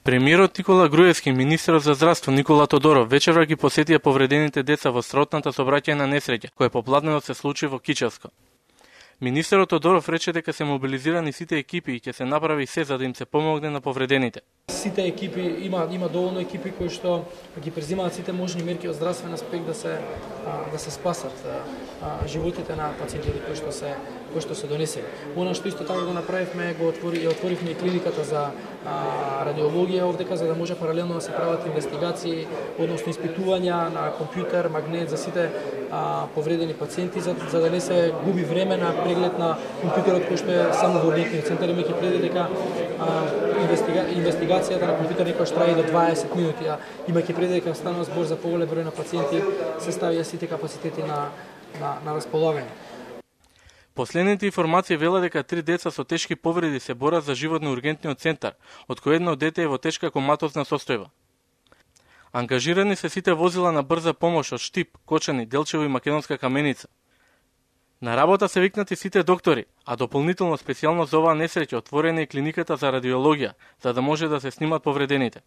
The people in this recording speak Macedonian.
Премиерот Никола Груевски и министерот за здравство Никола Тодоров вечерва ги посетија повредените деца во сработната сообраќајна несреќа која попладнено се случи во Кичевско. Министерот Тодоров рече дека се мобилизирани сите екипи и ќе се направи се за да им се помогне на повредените. Сите екипи има доволно екипи кои што ги презимаат сите можни мерки од здравствен аспект да се спасат животите на пациентите кои што се донесени. Она што исто така го направивме, отворивме и клиниката за радиологија овдека за да може паралелно да се прават инвестигации, односно испитувања на компјутер, магнет за сите повредени пациенти за да не се губи време на преглед на компјутерот кој што е само во ургентниот центар, имајќи предвид дека инвестигацијата на компјутер некојаш трае до 20 минути, а имајќи предвид дека станува збор за поголем број на пациенти, се ставија сите капацитети на располагање. Последните информации велат дека 3 деца со тешки повреди се борат за живот на ургентниот центар, од кој едно дете е во тешка коматозна состојба. Ангажирани се сите возила на брза помош од Штип, Кочани, Делчево и Македонска Каменица. На работа се викнати сите доктори, а дополнително специјално за оваа несреќа отворена е клиниката за радиологија, за да може да се снимат повредените.